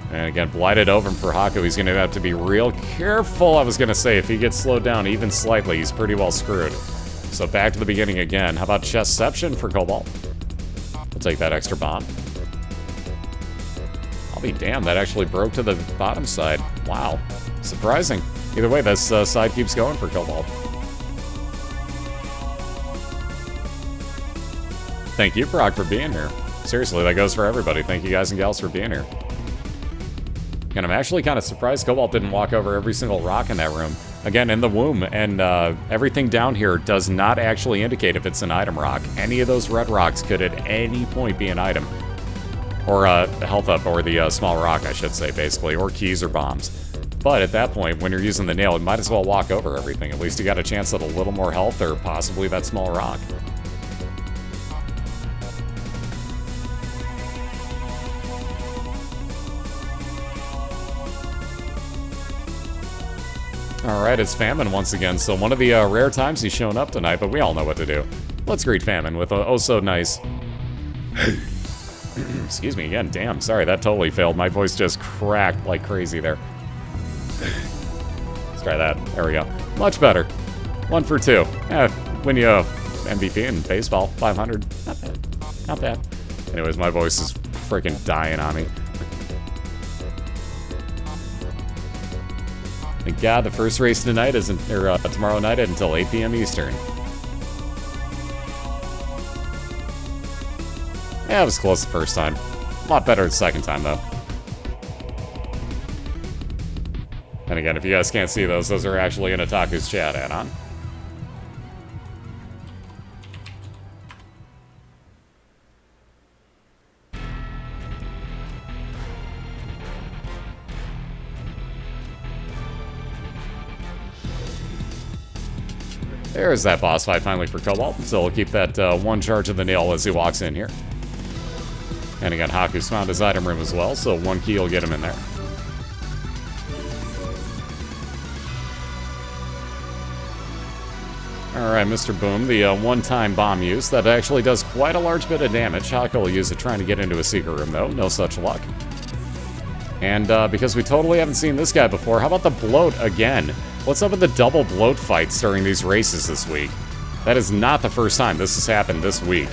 And again, blighted over for Hakku. He's going to have to be real careful, I was going to say. If he gets slowed down even slightly, he's pretty well screwed. So back to the beginning again. How about Chestception for Cobalt? We'll take that extra bomb. I'll be damned, that actually broke to the bottom side. Wow. Surprising. Either way, this side keeps going for Cobalt. Thank you, Brock, for being here. Seriously, that goes for everybody. Thank you guys and gals for being here. And I'm actually kind of surprised Cobalt didn't walk over every single rock in that room. Again, in the womb, and everything down here does not actually indicate if it's an item rock. Any of those red rocks could at any point be an item. Or health up, or the small rock, I should say, basically, or keys or bombs. But at that point, when you're using the nail, you might as well walk over everything. At least you got a chance at a little more health, or possibly that small rock. Alright, it's Famine once again, so one of the rare times he's shown up tonight, but we all know what to do. Let's greet Famine with a oh-so-nice... Excuse me again, damn, sorry, that totally failed. My voice just cracked like crazy there. Let's try that. There we go. Much better. 1 for 2. Yeah, when you MVP in baseball, 500. Not bad. Not bad. Anyways, my voice is freaking dying on me. Thank God the first race tonight isn't, or tomorrow night until 8 p.m. Eastern. Yeah, it was close the first time. A lot better the second time, though. And again, if you guys can't see those are actually in Ataku's chat add-on. There's that boss fight finally for Cobalt. So we'll keep that one charge of the nail as he walks in here. And again, Haku's found his item room as well, so one key will get him in there. Alright, Mr. Boom, the one-time bomb use that actually does quite a large bit of damage. Hakku will use it trying to get into a secret room, though. No such luck. And because we totally haven't seen this guy before, how about the bloat again? What's up with the double bloat fights during these races this week? That is not the first time this has happened this week.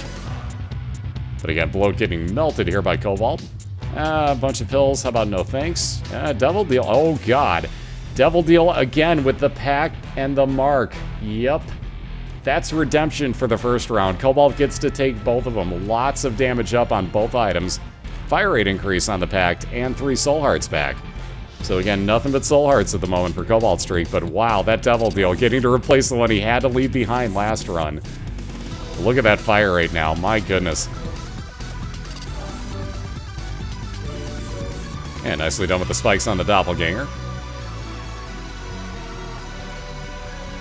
But again, bloat getting melted here by Cobalt. A bunch of pills. How about no thanks? Devil Deal. Oh, God. Devil Deal again with the pack and the mark. Yep. That's redemption for the first round. Cobalt gets to take both of them. Lots of damage up on both items. Fire rate increase on the pact, and 3 soul hearts back. So again, nothing but soul hearts at the moment for Cobaltstreak, but wow, that Devil Deal, getting to replace the one he had to leave behind last run. Look at that fire rate now, my goodness. And nicely done with the spikes on the doppelganger.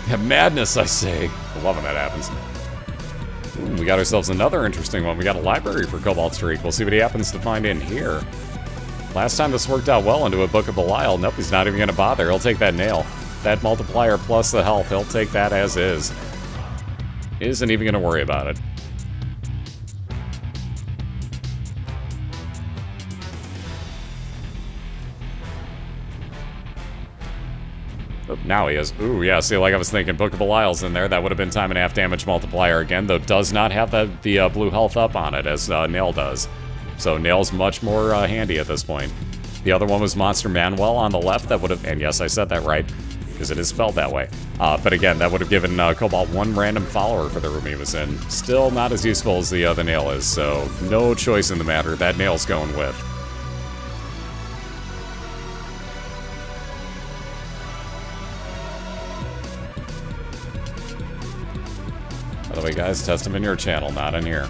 Yeah, madness, I say. I'm loving that happens. Ooh, we got ourselves another interesting one. We got a library for Cobaltstreak. We'll see what he happens to find in here. Last time this worked out well into a Book of BOILeR. Nope, he's not even going to bother. He'll take that nail. That multiplier plus the health, he'll take that as is. Isn't even going to worry about it. Oh, now he is. Ooh, yeah, see, like I was thinking, Book of BOILER's in there. That would have been time and a half damage multiplier again, though does not have the blue health up on it, as Nail does. So Nail's much more handy at this point. The other one was Monster Manuel on the left. That would have, and yes, I said that right, because it is spelled that way. But again, that would have given Cobalt one random follower for the room he was in. Still not as useful as the Nail is, so no choice in the matter. That Nail's going with. By the way, guys, test them in your channel, not in here.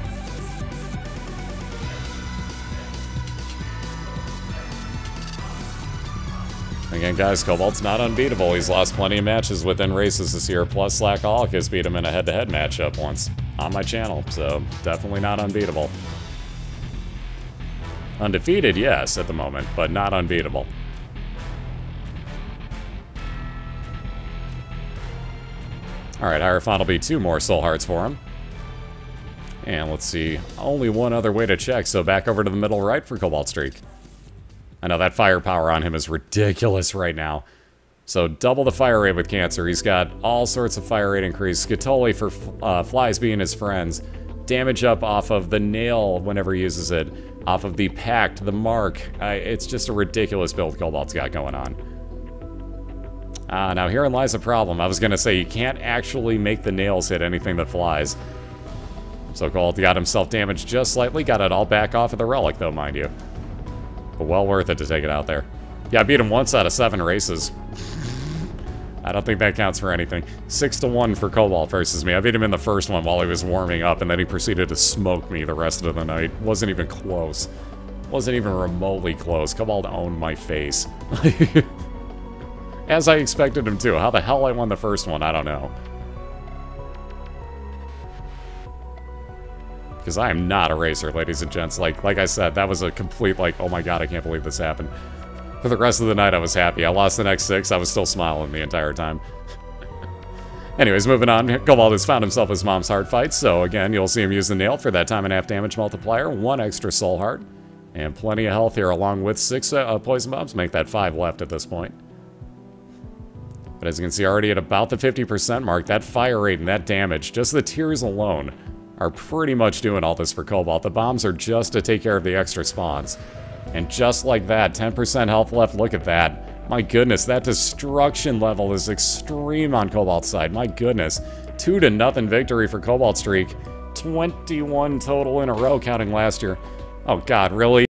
Again, guys, Cobalt's not unbeatable. He's lost plenty of matches within races this year, plus Slackaholic has beat him in a head-to-head matchup once on my channel, so definitely not unbeatable. Undefeated, yes, at the moment, but not unbeatable. Alright, Hierophant will be 2 more soul hearts for him. And let's see, only one other way to check, so back over to the middle right for Cobaltstreak. I know that firepower on him is ridiculous right now. So double the fire rate with Cancer. He's got all sorts of fire rate increase. Scatoli for flies being his friends. Damage up off of the nail whenever he uses it. Off of the pact, the mark. It's just a ridiculous build Cobalt's got going on. Now herein lies a problem. I was going to say you can't actually make the nails hit anything that flies. So Cobalt got himself damaged just slightly. Got it all back off of the relic though, mind you. But well worth it to take it out there. Yeah, I beat him once out of 7 races. I don't think that counts for anything. 6-1 for Cobalt versus me. I beat him in the first one while he was warming up, and then he proceeded to smoke me the rest of the night. Wasn't even close. Wasn't even remotely close. Cobalt owned my face. As I expected him to. How the hell I won the first one, I don't know. Because I am not a racer, ladies and gents. Like I said, that was a complete, like, oh my god, I can't believe this happened. For the rest of the night, I was happy. I lost the next 6, I was still smiling the entire time. Anyways, moving on. Cobalt has found himself his mom's heart fight, so again, you'll see him use the nail for that time and a half damage multiplier, 1 extra soul heart, and plenty of health here, along with 6 poison bombs, make that 5 left at this point. But as you can see, already at about the 50% mark, that fire rate and that damage, just the tears alone, are pretty much doing all this for Cobalt. The bombs are just to take care of the extra spawns. And just like that, 10% health left, look at that. My goodness, that destruction level is extreme on Cobalt's side. My goodness. 2-0 victory for Cobaltstreak. 21 total in a row, counting last year. Oh god, really?